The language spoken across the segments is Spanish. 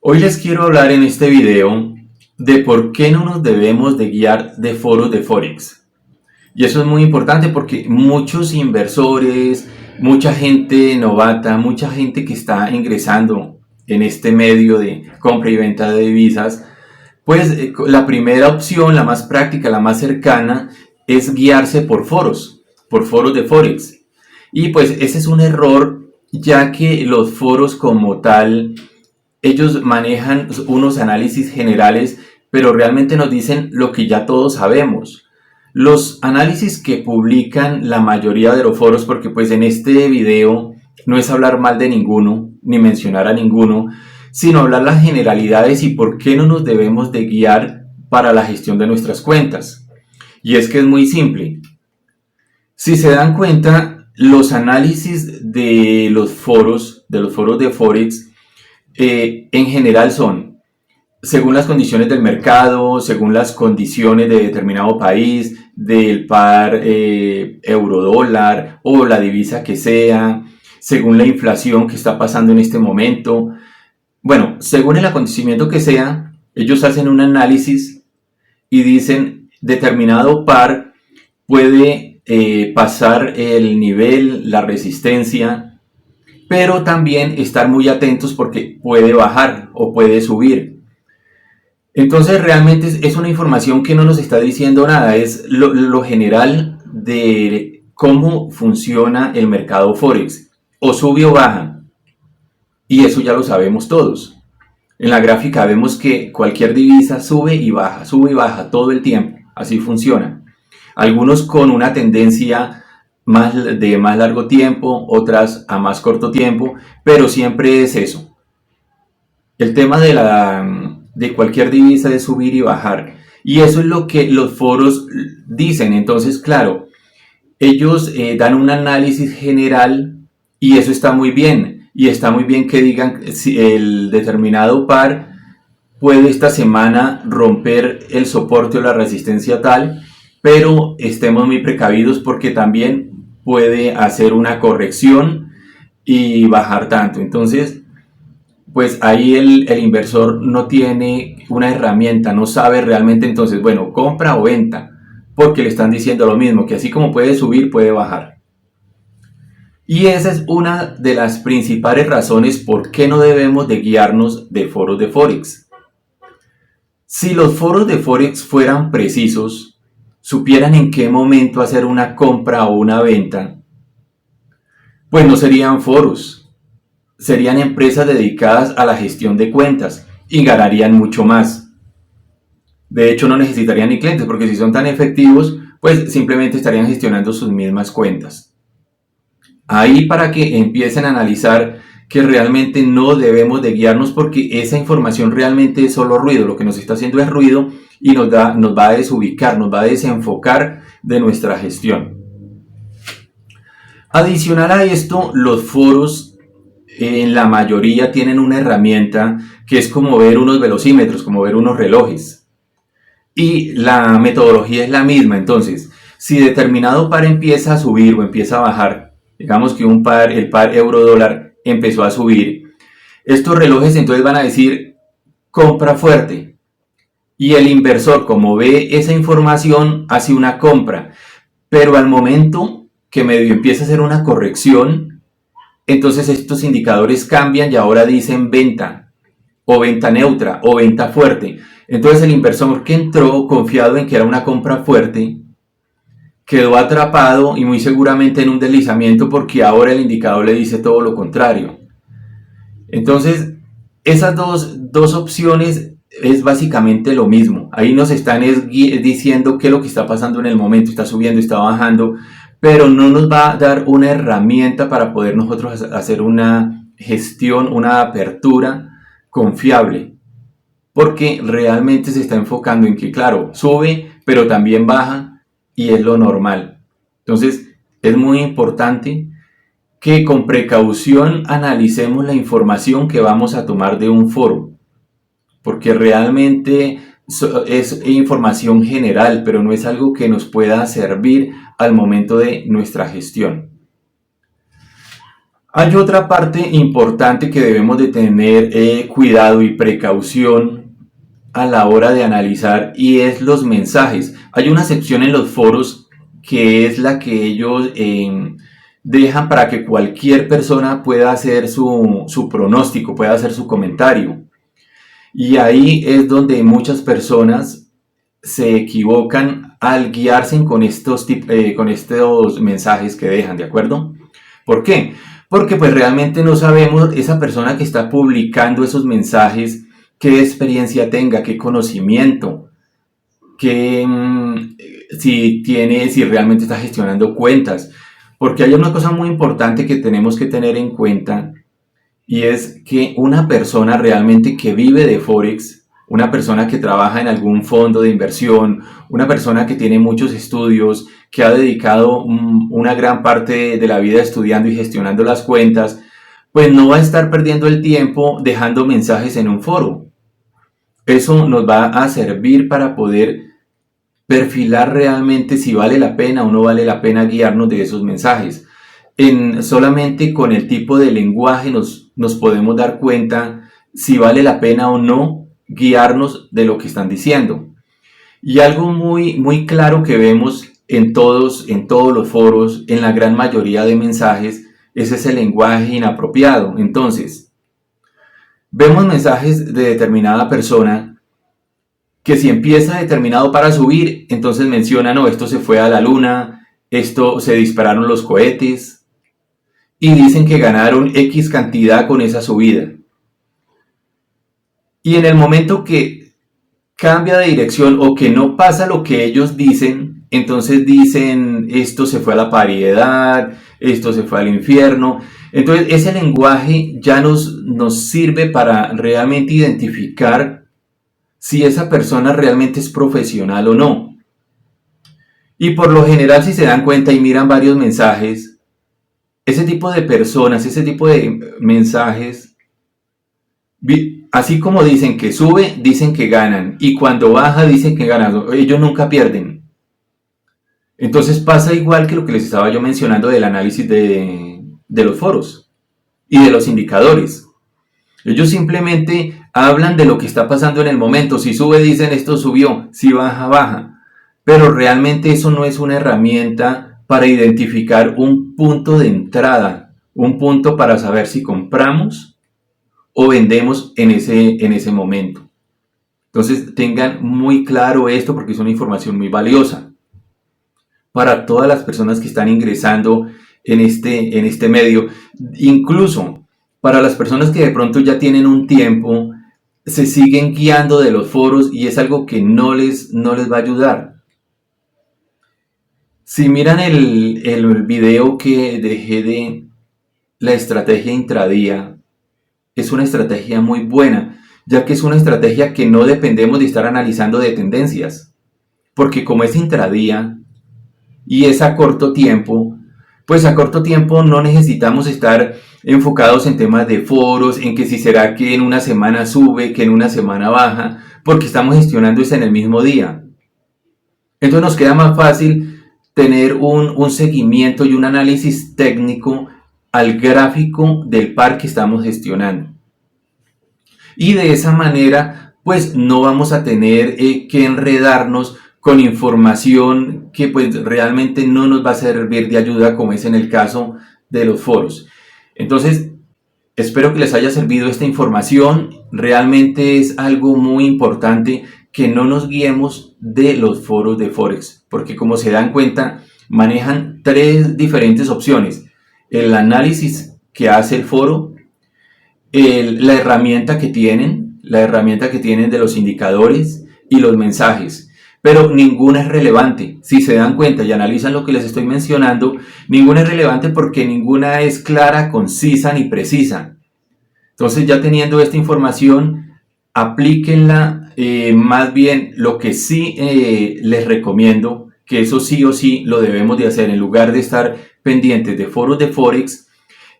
Hoy les quiero hablar en este video de por qué no nos debemos de guiar de foros de Forex. Y eso es muy importante porque muchos inversores, mucha gente novata, mucha gente que está ingresando en este medio de compra y venta de divisas, pues la primera opción, la más práctica, la más cercana, es guiarse por foros de Forex. Y pues ese es un error, ya que los foros como tal ellos manejan unos análisis generales, pero realmente nos dicen lo que ya todos sabemos. Los análisis que publican la mayoría de los foros, porque pues en este video no es hablar mal de ninguno, ni mencionar a ninguno, sino hablar las generalidades y por qué no nos debemos de guiar para la gestión de nuestras cuentas. Y es que es muy simple. Si se dan cuenta, los análisis de los foros de Forex, en general son según las condiciones del mercado, según las condiciones de determinado país, del par euro-dólar o la divisa que sea, según la inflación que está pasando en este momento. Bueno, según el acontecimiento que sea, ellos hacen un análisis y dicen determinado par puede pasar el nivel, la resistencia, pero también estar muy atentos porque puede bajar o puede subir. Entonces realmente es una información que no nos está diciendo nada, es lo general de cómo funciona el mercado Forex. O sube o baja, y eso ya lo sabemos todos. En la gráfica vemos que cualquier divisa sube y baja todo el tiempo, así funciona. Algunos con una tendencia de más largo tiempo, otras a más corto tiempo, pero siempre es eso. El tema de cualquier divisa es subir y bajar. Y eso es lo que los foros dicen. Entonces, claro, ellos dan un análisis general y eso está muy bien. Y está muy bien que digan si el determinado par puede esta semana romper el soporte o la resistencia tal, pero estemos muy precavidos porque también puede hacer una corrección y bajar tanto. Entonces, pues ahí el inversor no tiene una herramienta, no sabe realmente entonces, bueno, compra o venta, porque le están diciendo lo mismo, que así como puede subir, puede bajar. Y esa es una de las principales razones por qué no debemos de guiarnos de foros de Forex. Si los foros de Forex fueran precisos, supieran en qué momento hacer una compra o una venta, pues no serían foros, serían empresas dedicadas a la gestión de cuentas y ganarían mucho más. De hecho, no necesitarían ni clientes porque si son tan efectivos, pues simplemente estarían gestionando sus mismas cuentas. Ahí para que empiecen a analizar que realmente no debemos de guiarnos porque esa información realmente es solo ruido. Lo que nos está haciendo es ruido y nos va a desubicar, nos va a desenfocar de nuestra gestión. Adicional a esto, los foros en la mayoría tienen una herramienta que es como ver unos velocímetros, como ver unos relojes. Y la metodología es la misma. Entonces, si determinado par empieza a subir o empieza a bajar, digamos que el par euro-dólar empezó a subir, estos relojes entonces van a decir compra fuerte. Y el inversor, como ve esa información, hace una compra. Pero al momento que medio empieza a hacer una corrección, entonces estos indicadores cambian y ahora dicen venta, o venta neutra, o venta fuerte. Entonces el inversor que entró confiado en que era una compra fuerte, quedó atrapado y muy seguramente en un deslizamiento porque ahora el indicador le dice todo lo contrario. Entonces, esas dos opciones es básicamente lo mismo. Ahí nos están diciendo qué es lo que está pasando en el momento, está subiendo, está bajando, pero no nos va a dar una herramienta para poder nosotros hacer una gestión, una apertura confiable, porque realmente se está enfocando en que, claro, sube, pero también baja y es lo normal. Entonces, es muy importante que con precaución analicemos la información que vamos a tomar de un foro, porque realmente es información general, pero no es algo que nos pueda servir al momento de nuestra gestión. Hay otra parte importante que debemos de tener cuidado y precaución a la hora de analizar y es los mensajes. Hay una sección en los foros que es la que ellos dejan para que cualquier persona pueda hacer su pronóstico, pueda hacer su comentario. Y ahí es donde muchas personas se equivocan al guiarse con estos mensajes que dejan, ¿de acuerdo? ¿Por qué? Porque pues realmente no sabemos esa persona que está publicando esos mensajes, qué experiencia tenga, qué conocimiento, qué, si realmente está gestionando cuentas. Porque hay una cosa muy importante que tenemos que tener en cuenta y es que una persona realmente que vive de Forex, una persona que trabaja en algún fondo de inversión, una persona que tiene muchos estudios, que ha dedicado una gran parte de la vida estudiando y gestionando las cuentas, pues no va a estar perdiendo el tiempo dejando mensajes en un foro. Eso nos va a servir para poder perfilar realmente si vale la pena o no vale la pena guiarnos de esos mensajes. Solamente con el tipo de lenguaje nos podemos dar cuenta si vale la pena o no guiarnos de lo que están diciendo. Y algo muy claro que vemos en todos los foros, en la gran mayoría de mensajes, es ese lenguaje inapropiado. Entonces, vemos mensajes de determinada persona que si empieza determinado para subir, entonces menciona, no, esto se fue a la luna, esto se dispararon los cohetes, y dicen que ganaron X cantidad con esa subida. Y en el momento que cambia de dirección o que no pasa lo que ellos dicen, entonces dicen esto se fue a la paridad, esto se fue al infierno. Entonces ese lenguaje ya nos sirve para realmente identificar si esa persona realmente es profesional o no. Y por lo general, si se dan cuenta y miran varios mensajes, ese tipo de personas, ese tipo de mensajes, así como dicen que sube, dicen que ganan. Y cuando baja, dicen que ganan. Ellos nunca pierden. Entonces pasa igual que lo que les estaba yo mencionando del análisis de los foros y de los indicadores. Ellos simplemente hablan de lo que está pasando en el momento. Si sube, dicen esto subió. Si baja, baja. Pero realmente eso no es una herramienta para identificar un punto de entrada, un punto para saber si compramos o vendemos en ese momento. Entonces tengan muy claro esto porque es una información muy valiosa para todas las personas que están ingresando en este medio. Incluso para las personas que de pronto ya tienen un tiempo, se siguen guiando de los foros y es algo que no les va a ayudar. Si miran el video que dejé de la estrategia intradía, es una estrategia muy buena, ya que es una estrategia que no dependemos de estar analizando de tendencias. Porque como es intradía y es a corto tiempo, pues a corto tiempo no necesitamos estar enfocados en temas de foros, en que si será que en una semana sube, que en una semana baja, porque estamos gestionando eso en el mismo día. Entonces nos queda más fácil tener un seguimiento y un análisis técnico al gráfico del par que estamos gestionando. Y de esa manera, pues no vamos a tener que enredarnos con información que pues realmente no nos va a servir de ayuda, como es en el caso de los foros. Entonces, espero que les haya servido esta información. Realmente es algo muy importante que no nos guiemos de los foros de Forex, porque como se dan cuenta, manejan tres diferentes opciones. El análisis que hace el foro, la herramienta que tienen de los indicadores y los mensajes. Pero ninguna es relevante. Si se dan cuenta y analizan lo que les estoy mencionando, ninguna es relevante porque ninguna es clara, concisa ni precisa. Entonces, ya teniendo esta información, aplíquenla. Más bien, lo que sí les recomiendo, que eso sí o sí lo debemos de hacer en lugar de estar pendientes de foros de Forex,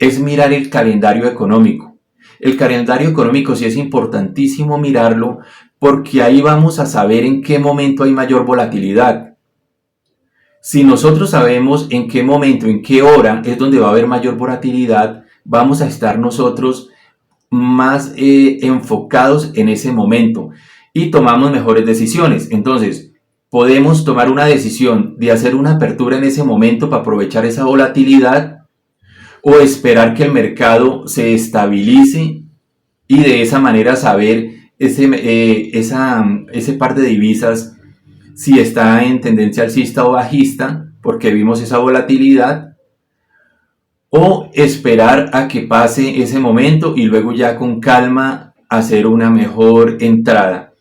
es mirar el calendario económico. El calendario económico sí es importantísimo mirarlo porque ahí vamos a saber en qué momento hay mayor volatilidad. Si nosotros sabemos en qué momento, en qué hora es donde va a haber mayor volatilidad, vamos a estar nosotros más enfocados en ese momento y tomamos mejores decisiones. Entonces, podemos tomar una decisión de hacer una apertura en ese momento para aprovechar esa volatilidad o esperar que el mercado se estabilice y de esa manera saber ese par de divisas si está en tendencia alcista o bajista, porque vimos esa volatilidad, o esperar a que pase ese momento y luego ya con calma hacer una mejor entrada.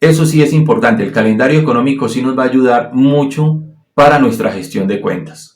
Eso sí es importante, el calendario económico sí nos va a ayudar mucho para nuestra gestión de cuentas.